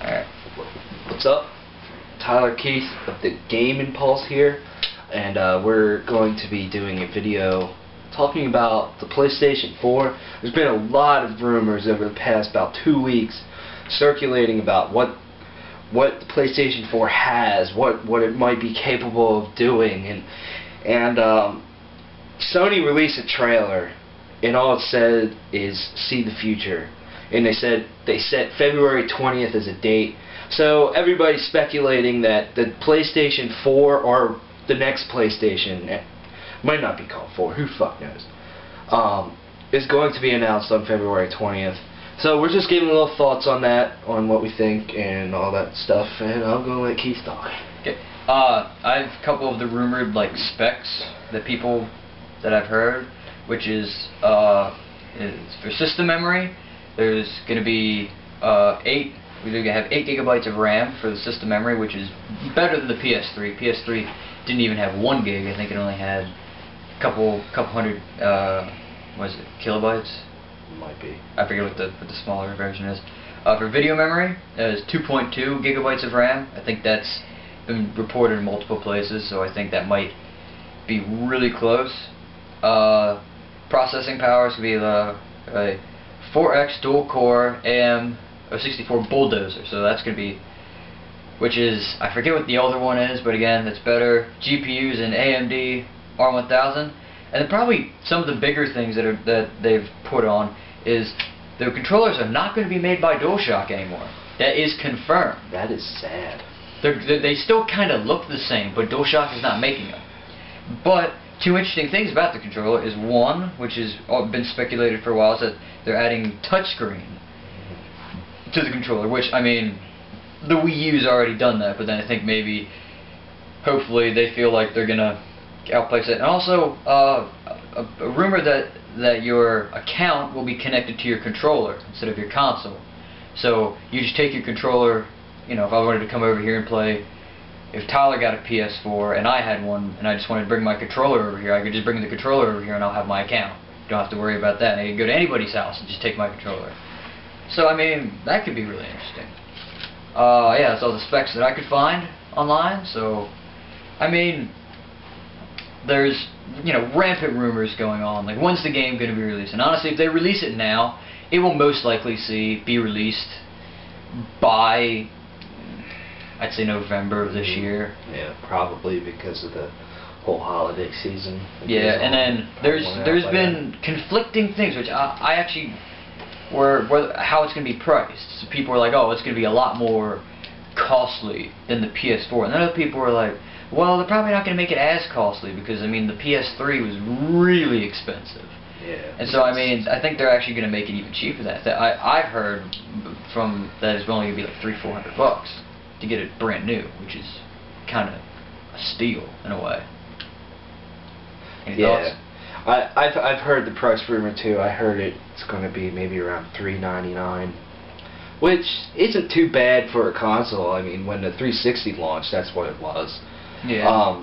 Alright. What's up? Tyler Keith of TheGameImpulse here, and we're going to be doing a video talking about the PlayStation 4. There's been a lot of rumors over the past about 2 weeks circulating about what the PlayStation 4 has, what it might be capable of doing, and Sony released a trailer, and all it said is "see the future." And they set February 20th as a date. So everybody's speculating that the PlayStation 4 or the next PlayStation, it might not be called 4, who fuck knows, is going to be announced on February 20th. So we're just giving a little thoughts on that, on what we think and all that stuff, and I'm going to let Keith talk. Okay. I have a couple of the rumored specs that I've heard, which is for system memory. There's going to be we're going to have 8 gigabytes of RAM for the system memory, which is better than the PS3. PS3 didn't even have 1 gig. I think it only had a couple hundred, what is it, kilobytes? Might be. I forget what the smaller version is. For video memory, there's 2.2 gigabytes of RAM. I think that's been reported in multiple places, so I think that might be really close. Processing power is going to be a 4X dual-core AM64 Bulldozer, so that's going to be, which is, I forget what the older one is, but again, that's better. GPUs in AMD R1000, and then probably some of the bigger things that they've put on is the controllers are not going to be made by DualShock anymore. That is confirmed. That is sad. They still kind of look the same, but DualShock is not making them. But two interesting things about the controller is one, which has been speculated for a while, is that they're adding touchscreen to the controller, which, I mean, the Wii U's already done that, but then I think maybe, hopefully, they feel like they're going to outplace it. And also, a rumor that your account will be connected to your controller instead of your console. So, you just take your controller, you know, if I wanted to come over here and play, if Tyler got a PS4 and I had one and I just wanted to bring my controller over here, I could just bring the controller over here and I'll have my account. Don't have to worry about that. I can go to anybody's house and just take my controller. So, I mean, that could be really interesting. Yeah, that's all the specs that I could find online. So, I mean, there's, you know, rampant rumors going on. Like, when's the game going to be released? And honestly, if they release it now, it will most likely be released by, I'd say, November of this year. Yeah, probably because of the whole holiday season. Yeah, and then there's been conflicting things, which I actually how it's going to be priced. So people are like, oh, it's going to be a lot more costly than the PS4, and then other people are like, well, they're probably not going to make it as costly because, I mean, the PS3 was really expensive. Yeah. And so, I mean, I think they're actually going to make it even cheaper than that. I've heard from that it's only going to be like $300-400 to get it brand new, which is kind of a steal in a way. Any thoughts? I've heard the price rumor too. I heard it's going to be maybe around $399, which isn't too bad for a console. I mean, when the 360 launched, that's what it was. Yeah.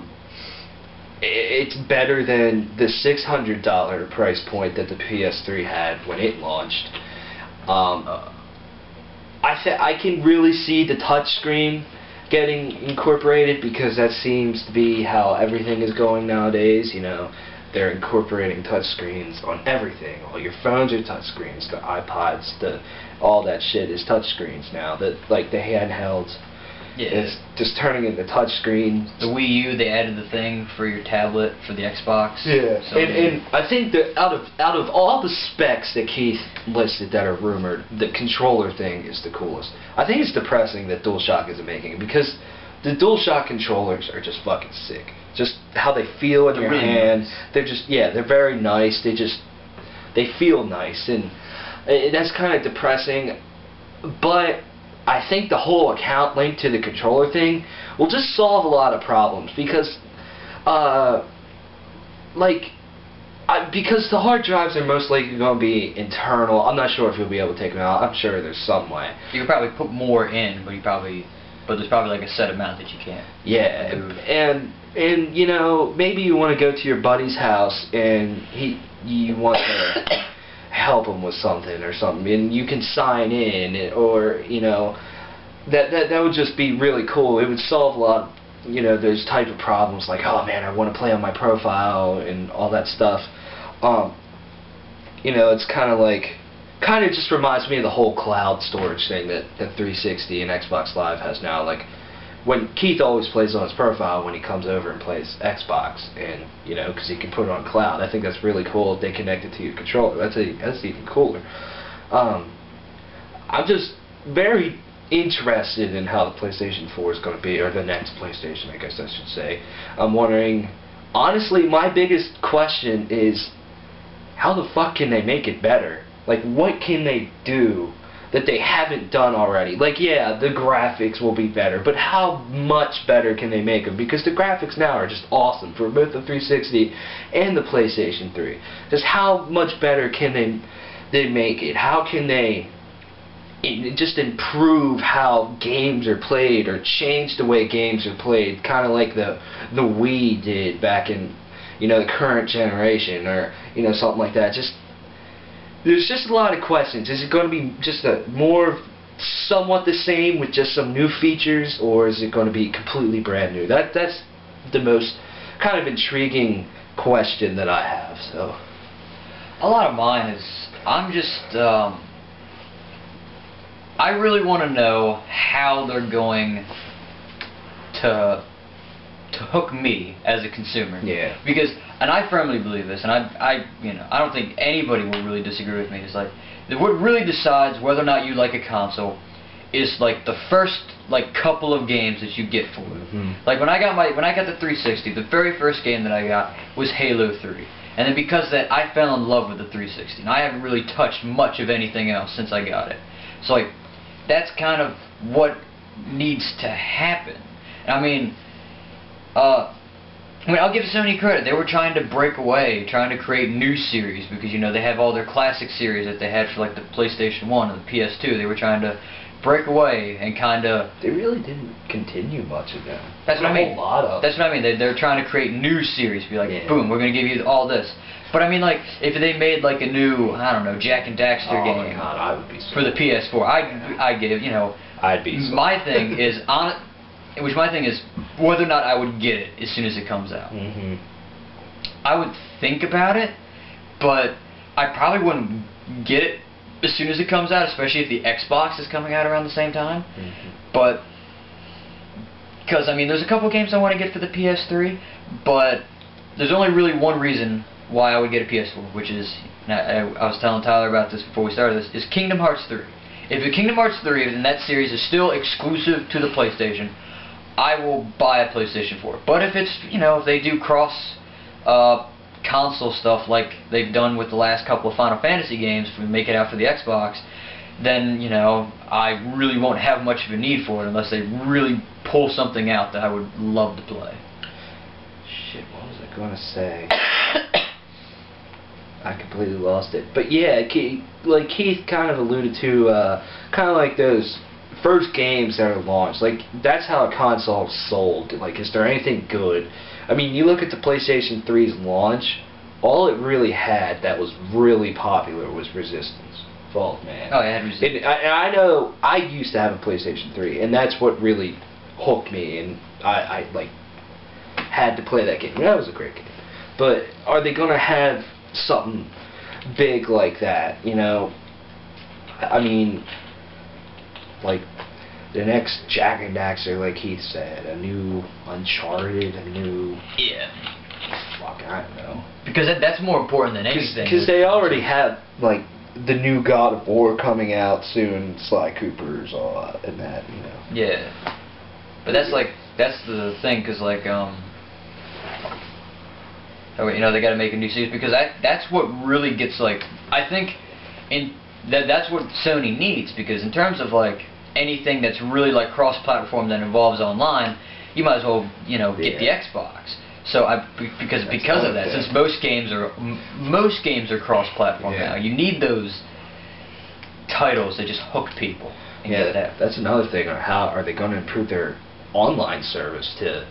It's better than the $600 price point that the PS3 had when it launched. I can really see the touchscreen getting incorporated because that seems to be how everything is going nowadays. You know, they're incorporating touchscreens on everything. All your phones are touchscreens, the iPods, all that shit is touchscreens now. Like the handhelds, is just turning into touchscreens. The Wii U, they added the thing for your tablet for the Xbox. Yeah, so and I think that out of all the specs that Keith listed that are rumored, the controller thing is the coolest. I think it's depressing that DualShock isn't making it because the DualShock controllers are just fucking sick. Just how they feel in your hand. Nice. They're just, they're very nice. They feel nice, and that's kind of depressing. But I think the whole account linked to the controller thing will just solve a lot of problems because, because the hard drives are most likely going to be internal. I'm not sure if you'll be able to take them out. I'm sure there's some way. You could probably put more in, but there's probably like a set amount that you can't. Yeah, and you know, maybe you want to go to your buddy's house and you want to help him with something or something, and you can sign in, or you know, that would just be really cool. It would solve a lot of, you know, those type of problems like, oh man, I want to play on my profile and all that stuff. You know, it's kind of just reminds me of the whole cloud storage thing that 360 and Xbox Live has now. Like, when Keith always plays on his profile when he comes over and plays Xbox, and you know, because he can put it on cloud. I think that's really cool if they connect it to your controller. That's even cooler. I'm just very interested in how the PlayStation 4 is going to be, or the next PlayStation, I guess I should say. I'm wondering, honestly, my biggest question is, how the fuck can they make it better? Like, what can they do that they haven't done already? Like, yeah, the graphics will be better, but how much better can they make them? Because the graphics now are just awesome for both the 360 and the PlayStation 3. Just how much better can they make it? How can they just improve how games are played, or change the way games are played, kind of like the Wii did back in, you know, the current generation, or, you know, something like that. There's just a lot of questions. Is it going to be just somewhat the same with just some new features, or is it going to be completely brand new? That's the most kind of intriguing question that I have. So, a lot of mine is, I'm just I really want to know how they're going to hook me as a consumer. Yeah. Because, and I firmly believe this, and I don't think anybody will really disagree with me. It's like, what really decides whether or not you like a console is like the first couple of games that you get for it. Mm-hmm. Like when I got the 360, the very first game that I got was Halo 3. And then because of that, I fell in love with the 360. And I haven't really touched much of anything else since I got it. So like, that's kind of what needs to happen. I mean, I'll give Sony credit. They were trying to break away, trying to create new series, because, you know, they have all their classic series that they had for like the PlayStation 1 and the PS2. They were trying to break away and kind of... They really didn't continue much of them. That's what I mean. A lot of. That's what I mean. They're trying to create new series. Be like, yeah. Boom, we're going to give you all this. But I mean, like, if they made like a new, I don't know, Jak and Daxter game, oh my God, I would be so for the PS4, I'd give, you know... I'd be so my thing is whether or not I would get it as soon as it comes out. Mm-hmm. I would think about it, but I probably wouldn't get it as soon as it comes out, especially if the Xbox is coming out around the same time. Mm-hmm. But because, I mean, there's a couple games I want to get for the PS3, but there's only really one reason why I would get a PS4, which is, I was telling Tyler about this before we started this, is Kingdom Hearts 3. If the Kingdom Hearts 3 and that series is still exclusive to the PlayStation, I will buy a PlayStation 4. But if it's, you know, if they do cross console stuff like they've done with the last couple of Final Fantasy games, if we make it out for the Xbox, then, you know, I really won't have much of a need for it unless they really pull something out that I would love to play. Shit, what was I going to say? I completely lost it. But yeah, like Keith kind of alluded to, kind of like those first games that are launched. Like, that's how a console is sold. Like, is there anything good? I mean, you look at the PlayStation 3's launch, all it really had that was really popular was Resistance. Fault, man. Oh, it had Resistance. And I know I used to have a PlayStation 3, and that's what really hooked me, and I like, had to play that game. That was a great game. But are they going to have something big like that, you know? I mean, like the next Jak and Daxter, like Keith said, a new Uncharted, a new... Yeah. Fuck, I don't know. Because that's more important than anything. Because they already have, like, the new God of War coming out soon, Sly Cooper's and that, you know. Yeah. But that's like, that's the thing, because like, you know, they got to make a new series, because that's what really gets, like, I think that's what Sony needs, because in terms of like anything that's really like cross-platform that involves online, you might as well, you know, get the Xbox. So because of that, since most games are cross-platform now, you need those titles that just hook people. Yeah, that's another thing. How are they going to improve their online service to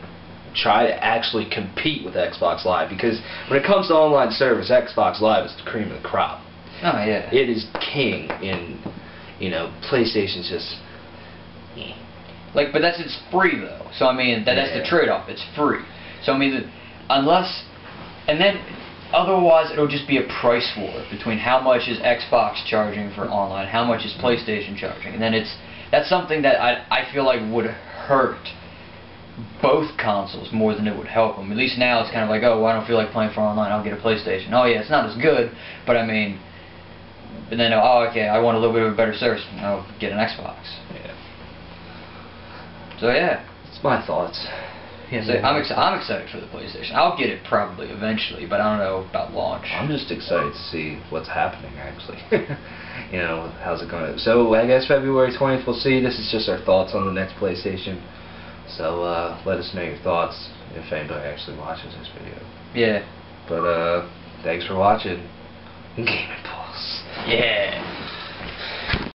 try to actually compete with Xbox Live? Because when it comes to online service, Xbox Live is the cream of the crop. Oh yeah. It is king, and you know, PlayStation's just Like, but it's free though. So I mean, that's the trade-off. It's free. So I mean, unless, and then otherwise it'll just be a price war between how much is Xbox charging for online, how much is PlayStation charging, and then that's something that I feel like would hurt both consoles more than it would help them. At least now it's kind of like, oh, well, I don't feel like playing for online, I'll get a PlayStation. Oh yeah, it's not as good, but I mean, and then oh okay, I want a little bit of a better service, I'll get an Xbox. Yeah. So yeah, it's my thoughts. Yeah, so I'm excited for the PlayStation. I'll get it probably eventually, but I don't know about launch. I'm just excited to see what's happening actually. You know, how's it going? So I guess February 20th we'll see. This is just our thoughts on the next PlayStation. So let us know your thoughts if anybody actually watches this video. Yeah. But thanks for watching. GameImpulse. Yeah.